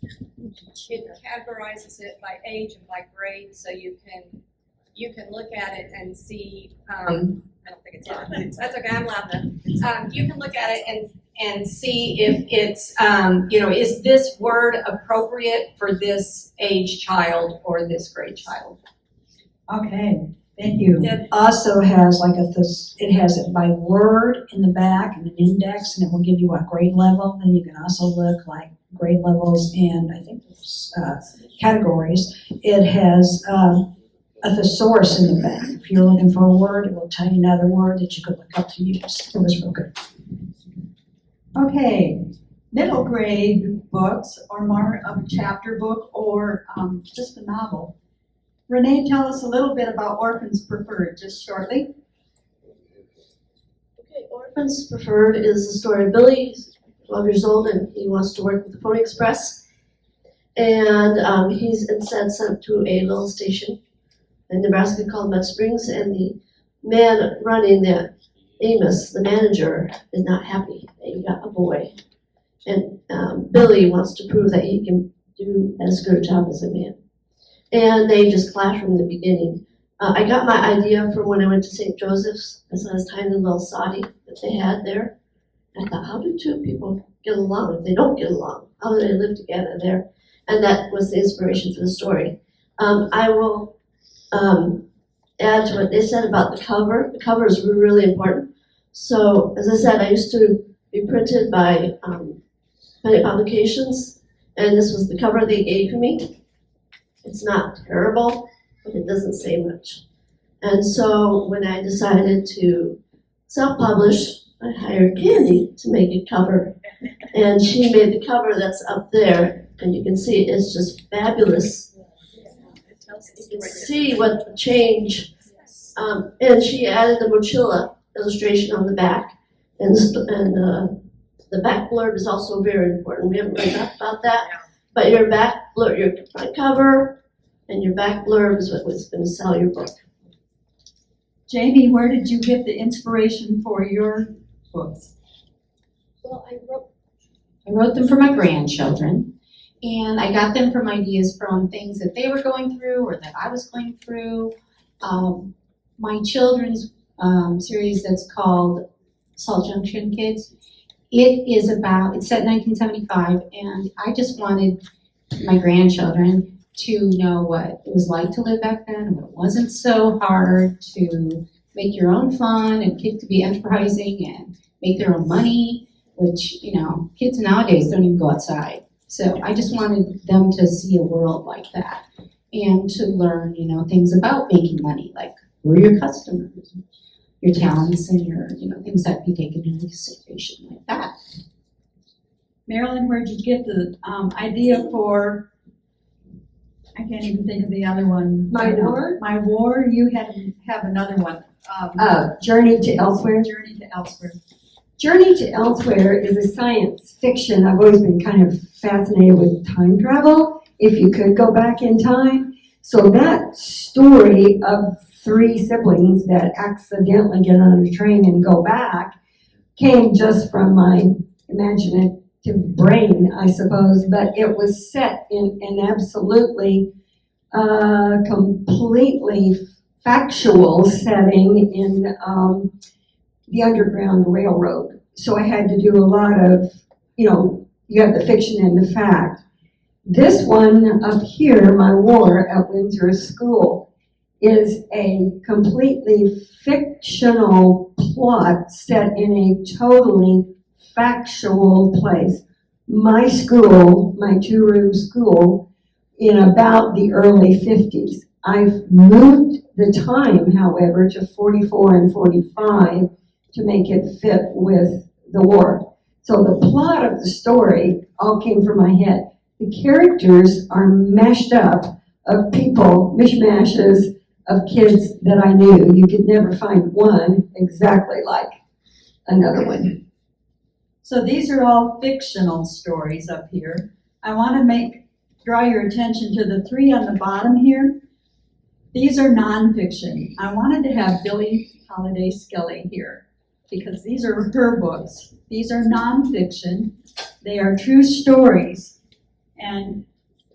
It categorizes it by age and by grade, so you can look at it and see, I don't think it's on. That's okay, I'm loud enough. You can look at it and see if it's, is this word appropriate for this age child or this grade child? Okay, thank you. It also has it has it by word in the back and an index, and it will give you what grade level. Then you can also look like grade levels and I think categories. It has a thesaurus in the back. If you're looking for a word, it will tell you another word that you could look up to use. It was real good. Okay, middle grade books or more of a chapter book or just a novel. Renee, tell us a little bit about Orphans Preferred, just shortly. Okay, Orphans Preferred is the story of Billy. He's 12 years old and he wants to work with the Pony Express. And he's instead sent to a little station in Nebraska called Mud Springs, and the man running the Amos, the manager, is not happy that he got a boy. And Billy wants to prove that he can do as good a job as a man. And they just clash from the beginning. I got my idea from when I went to St. Joseph's. I saw this tiny little soddy that they had there. And I thought, how do two people get along if they don't get along? How do they live together there? And that was the inspiration for the story. I will add to what they said about the cover. The cover is really important. So, as I said, I used to be printed by Penny Publications, and this was the cover they gave me. It's not terrible, but it doesn't say much. And so, when I decided to self-publish, I hired Candy to make a cover, and she made the cover that's up there, and you can see it's just fabulous. You can see what the change, and she added the mochila illustration on the back, and the back blurb is also very important. We haven't really talked about that, but your back blurb, your front cover, and your back blurb is what's going to sell your book. Jamie, where did you get the inspiration for your books? Well, I wrote them for my grandchildren, and I got them from ideas from things that they were going through or that I was going through. My children's series that's called Salt Junction Kids, it's set in 1975, and I just wanted my grandchildren to know what it was like to live back then, and it wasn't so hard to make your own fun and kids to be enterprising and make their own money, which, kids nowadays don't even go outside. So I just wanted them to see a world like that and to learn, things about making money, like who are your customers, your talents, and your, things that be taken into consideration like that. Marilyn, where'd you get the idea for, I can't even think of the other one. My War? My War, you have another one. Journey to Elsewhere. Journey to Elsewhere. Journey to Elsewhere is a science fiction. I've always been kind of fascinated with time travel, if you could go back in time. So that story of three siblings that accidentally get on a train and go back came just from my imaginative brain, I suppose, but it was set in an absolutely completely factual setting in the Underground Railroad. So I had to do a lot of, you have the fiction and the fact. This one up here, My War at Windsor School, is a completely fictional plot set in a totally factual place. My school, my two-room school, in about the early 50s. I've moved the time, however, to 44 and 45 to make it fit with the war. So the plot of the story all came from my head. The characters are mashed up of people, mishmashes of kids that I knew. You could never find one exactly like another one. So these are all fictional stories up here. I want to draw your attention to the three on the bottom here. These are nonfiction. I wanted to have Billie Holiday Skelly here because these are her books. These are nonfiction. They are true stories. And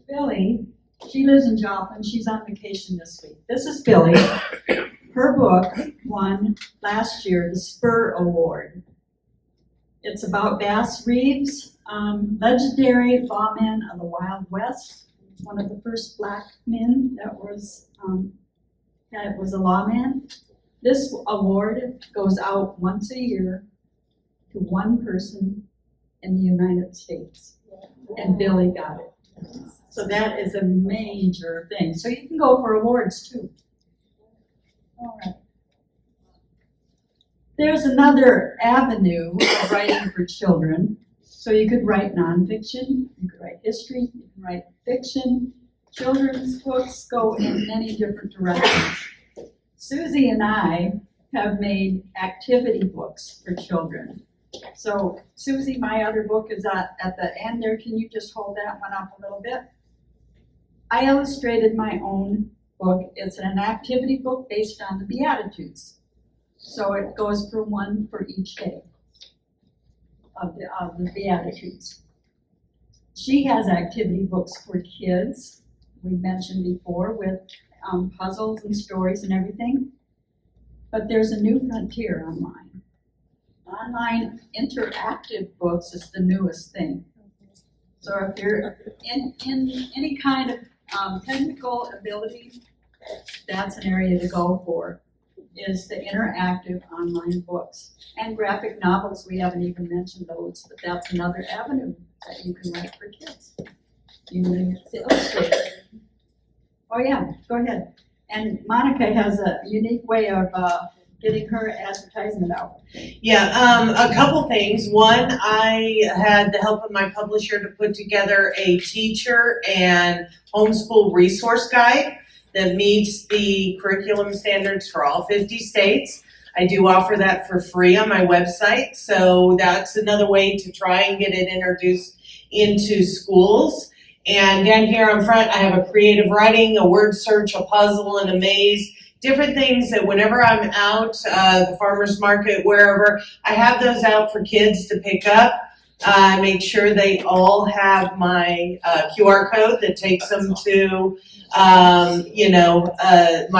Billie, she lives in Joplin. She's on vacation this week. This is Billie. Her book won last year the Spur Award. It's about Bass Reeves, legendary lawman of the Wild West, one of the first black men that was a lawman. This award goes out once a year to one person in the United States, and Billie got it. So that is a major thing. So you can go for awards too. All right. There's another avenue of writing for children. So you could write nonfiction, you could write history, you can write fiction. Children's books go in many different directions. Susie and I have made activity books for children. So Susie, my other book is at the end there. Can you just hold that one up a little bit? I illustrated my own book. It's an activity book based on the Beatitudes. So it goes for one for each day of the Beatitudes. She has activity books for kids, we mentioned before, with puzzles and stories and everything. But there's a new frontier online. Online interactive books is the newest thing. So if you're in any kind of technical ability, that's an area to go for, is the interactive online books. And graphic novels, we haven't even mentioned those, but that's another avenue that you can write for kids. You need to illustrate. Oh yeah, go ahead. And Monica has a unique way of getting her advertisement out. Yeah, a couple things. One, I had the help of my publisher to put together a teacher and homeschool resource guide that meets the curriculum standards for all 50 states. I do offer that for free on my website, so that's another way to try and get it introduced into schools. And down here on front, I have a creative writing, a word search, a puzzle, and a maze, different things that whenever I'm out, the farmer's market, wherever, I have those out for kids to pick up. I make sure they all have my QR code that takes them to my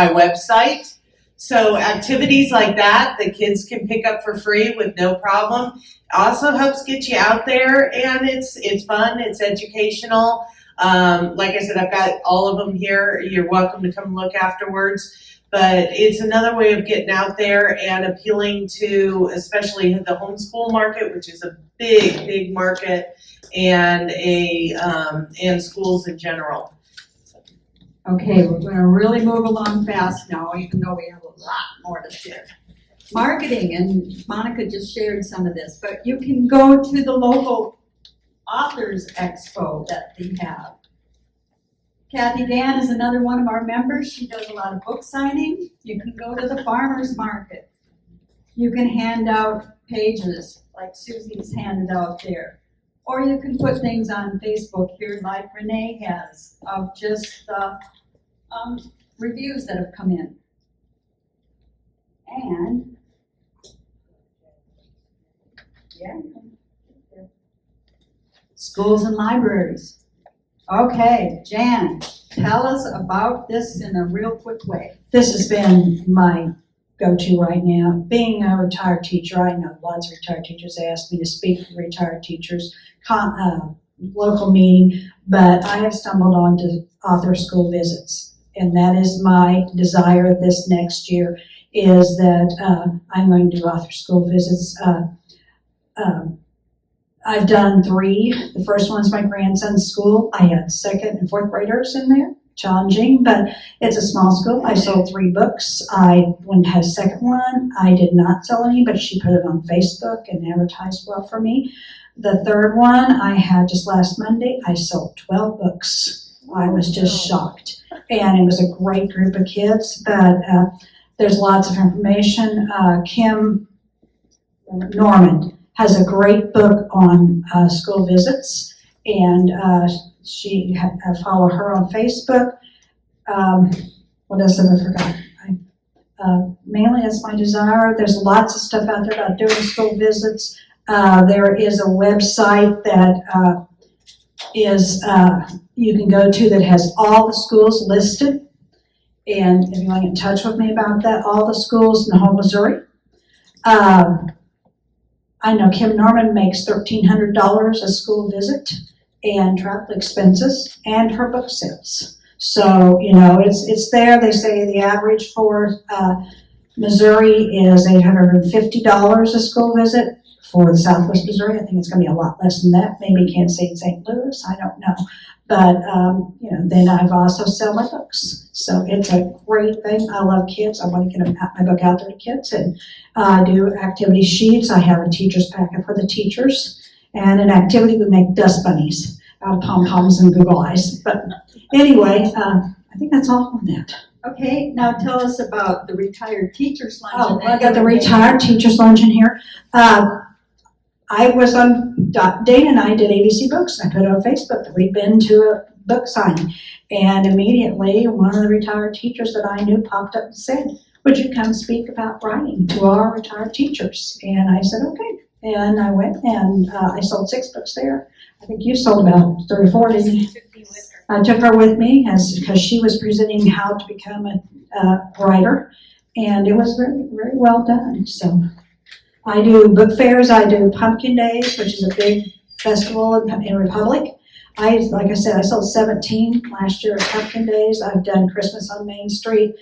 website. So activities like that kids can pick up for free with no problem. Also helps get you out there, and it's fun, it's educational. Like I said, I've got all of them here. You're welcome to come look afterwards. But it's another way of getting out there and appealing to especially the homeschool market, which is a big, big market, and and schools in general. Okay, we're going to really move along fast now, even though we have a lot more to share. Marketing, and Monica just shared some of this, but you can go to the local Authors Expo that we have. Kathy Dan is another one of our members. She does a lot of book signing. You can go to the farmer's market. You can hand out pages like Susie's handed out there. Or you can put things on Facebook here like Renee has of just the reviews that have come in. And, yeah, schools and libraries. Okay, Jan, tell us about this in a real quick way. This has been my go-to right now. Being a retired teacher, I know lots of retired teachers ask me to speak for retired teachers, local meeting, but I have stumbled onto author school visits, and that is my desire this next year, is that I'm going to do author school visits. I've done 3. The first one's my grandson's school. I had 2nd and 4th graders in there. Challenging, but it's a small school. I sold 3 books. I went had a second one. I did not sell any, but she put it on Facebook and advertised well for me. The third one I had just last Monday. I sold 12 books. I was just shocked. And it was a great group of kids, but there's lots of information. Kim Norman has a great book on school visits, and I follow her on Facebook. What else have I forgotten? Mainly it's my desire. There's lots of stuff out there about doing school visits. There is a website that you can go to that has all the schools listed. And if you want to get in touch with me about that, all the schools in the whole Missouri. I know Kim Norman makes $1,300 a school visit and travel expenses and her book sales. So, it's there. They say the average for Missouri is $850 a school visit. For the Southwest Missouri, I think it's going to be a lot less than that. Maybe Kansas City and St. Louis, I don't know. But, then I've also sell my books. So it's a great thing. I love kids. I want to get my book out there to kids. And I do activity sheets. I have a teacher's packet for the teachers. And an activity, we make dust bunnies out of pom-poms and Google eyes. But anyway, I think that's all on that. Okay, now tell us about the retired teachers luncheon. Oh, I got the retired teachers luncheon here. I was on, Dana and I did ABC Books. I put it on Facebook that we'd been to a book signing. And immediately, one of the retired teachers that I knew popped up and said, would you come speak about writing to our retired teachers? And I said, okay. And I went and I sold 6 books there. I think you sold about 3 or 4, didn't you? I took her with me because she was presenting how to become a writer. And it was very, very well done. So I do book fairs. I do Pumpkin Days, which is a big festival in Republic. Like I said, I sold 17 last year at Pumpkin Days. I've done Christmas on Main Street.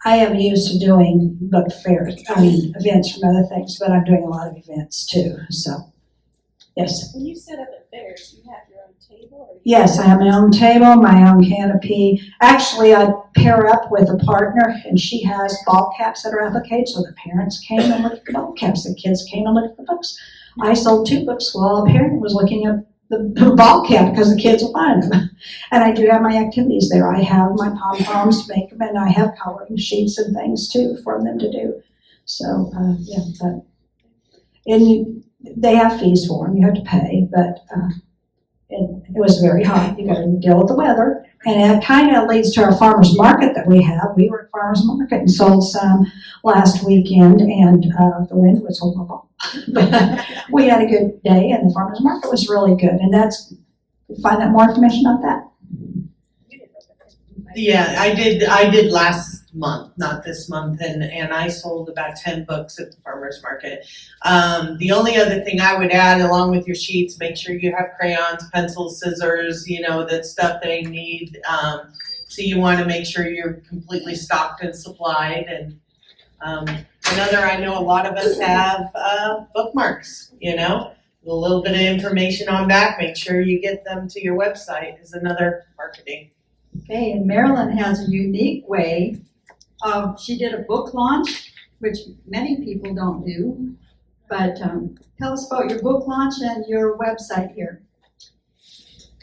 I am used to doing book fairs, events from other things, but I'm doing a lot of events too. So, yes. When you set up at fairs, you have your own table? Or Yes, I have my own table, my own canopy. Actually, I pair up with a partner, and she has ball caps that are appliqued, so the parents came and looked at the ball caps. The kids came and looked at the books. I sold 2 books while a parent was looking at the ball cap because the kids wanted them. And I do have my activities there. I have my pom-poms to make them, and I have coloring sheets and things too for them to do. So, and they have fees for them. You have to pay, but it was very hot. You got to deal with the weather. And it kind of leads to our farmer's market that we have. We were at farmer's market and sold some last weekend, and the wind was horrible. But we had a good day, and the farmer's market was really good. And you find out more information about that. Yeah, I did last month, not this month, and I sold about 10 books at the farmer's market. The only other thing I would add along with your sheets, make sure you have crayons, pencils, scissors, that stuff they need. So you want to make sure you're completely stocked and supplied. And I know a lot of us have bookmarks, a little bit of information on back. Make sure you get them to your website is another marketing. Okay, and Marilyn has a unique way she did a book launch, which many people don't do. But tell us about your book launch and your website here.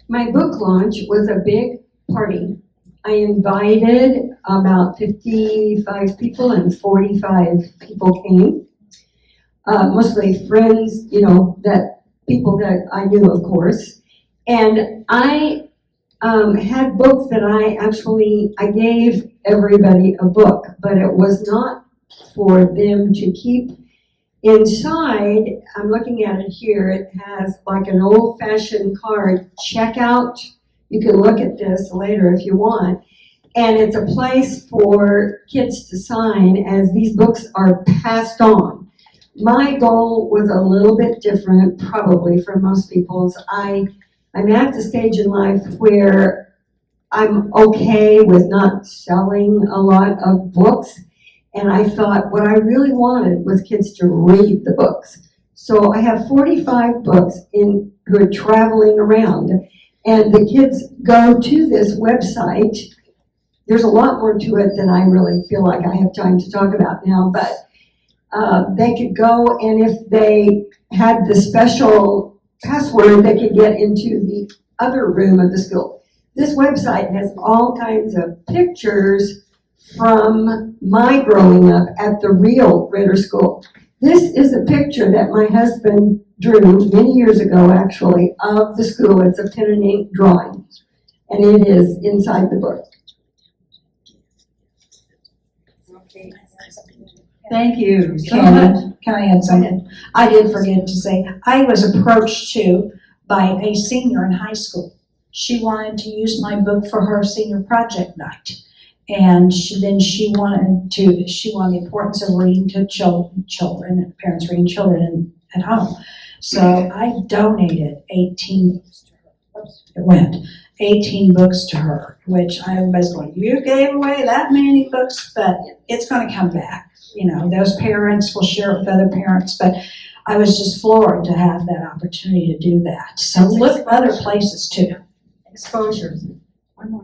My book launch was a big party. I invited about 55 people, and 45 people came. Mostly friends, people that I knew, of course. And I had books that I gave everybody a book, but it was not for them to keep inside. I'm looking at it here. It has like an old-fashioned card, checkout. You can look at this later if you want. And it's a place for kids to sign as these books are passed on. My goal was a little bit different, probably from most people's. I'm at the stage in life where I'm okay with not selling a lot of books. And I thought what I really wanted was kids to read the books. So I have 45 books who are traveling around. And the kids go to this website. There's a lot more to it than I really feel like I have time to talk about now, but they could go, and if they had the special password, they could get into the other room of the school. This website has all kinds of pictures from my growing up at the real Ritter School. This is a picture that my husband drew many years ago, actually, of the school. It's a pen and ink drawing, and it is inside the book. Thank you so much. Can I add something? I did forget to say, I was approached too by a senior in high school. She wanted to use my book for her senior project night. And she wanted the importance of reading to children, and parents reading children at home. So I donated 18 books to her, which I was going, you gave away that many books, but it's going to come back. You know, those parents will share it with other parents, but I was just floored to have that opportunity to do that. So look other places too. Exposure. One more.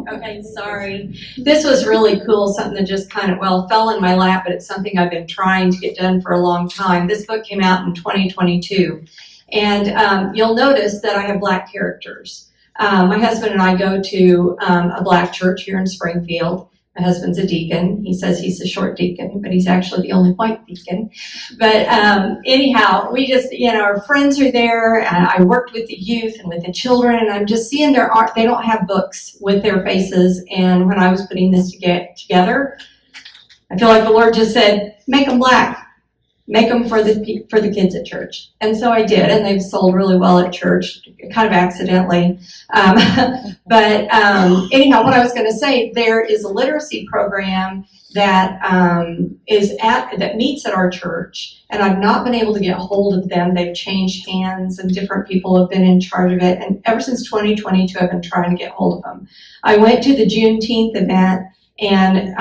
Okay, sorry. This was really cool, something that just kind of, fell in my lap, but it's something I've been trying to get done for a long time. This book came out in 2022, and you'll notice that I have Black characters. My husband and I go to a Black church here in Springfield. My husband's a deacon. He says he's a short deacon, but he's actually the only white deacon. But anyhow, we just, our friends are there. I worked with the youth and with the children, and I'm just seeing they don't have books with their faces. And when I was putting this together, I feel like the Lord just said, make them Black. Make them for the kids at church. And so I did, and they've sold really well at church, kind of accidentally. But anyhow, what I was going to say, there is a literacy program that meets at our church, and I've not been able to get hold of them. They've changed hands, and different people have been in charge of it. And ever since 2022, I've been trying to get hold of them. I went to the Juneteenth event, and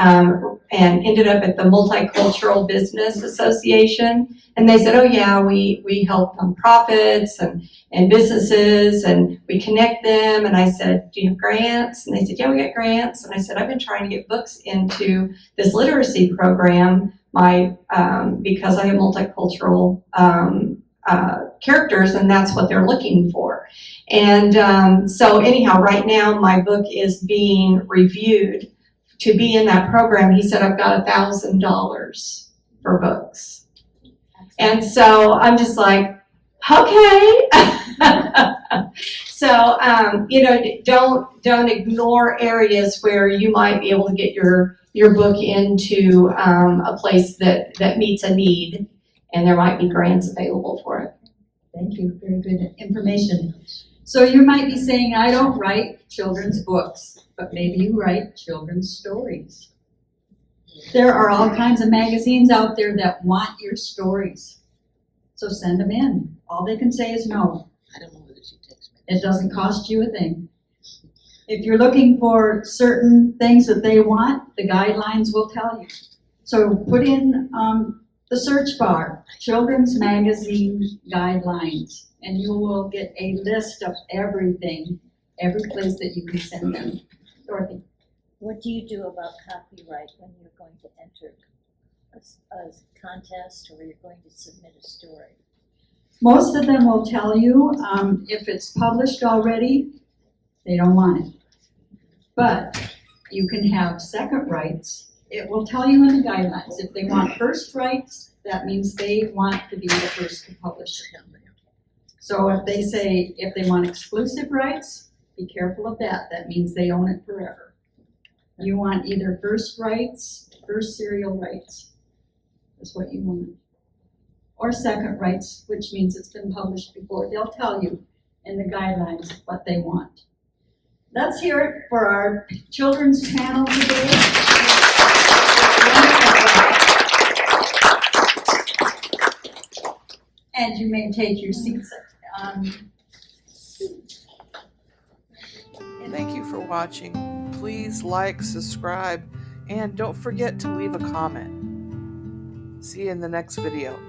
ended up at the Multicultural Business Association. And they said, oh yeah, we help nonprofits and businesses, and we connect them. And I said, do you have grants? And they said, yeah, we get grants. And I said, I've been trying to get books into this literacy program, because I have multicultural characters, and that's what they're looking for. And so anyhow, right now my book is being reviewed to be in that program. He said, I've got $1,000 for books. And so I'm just like, okay. So, don't ignore areas where you might be able to get your book into a place that meets a need, and there might be grants available for it. Thank you, very good information. So you might be saying, I don't write children's books, but maybe you write children's stories. There are all kinds of magazines out there that want your stories. So send them in. All they can say is no. I don't know whether she takes me. It doesn't cost you a thing. If you're looking for certain things that they want, the guidelines will tell you. So put in the search bar, Children's Magazine Guidelines, and you will get a list of everything, every place that you can send them. Dorothy. What do you do about copyright when you're going to enter a contest or you're going to submit a story? Most of them will tell you if it's published already, they don't want it. But you can have second rights. It will tell you in the guidelines. If they want first rights, that means they want to be the first to publish it. So if they say, if they want exclusive rights, be careful of that. That means they own it forever. You want either first rights, first serial rights. That's what you want. Or second rights, which means it's been published before. They'll tell you in the guidelines what they want. Let's hear it for our children's panel today. And you may take your seats. Thank you for watching. Please like, subscribe, and don't forget to leave a comment. See you in the next video.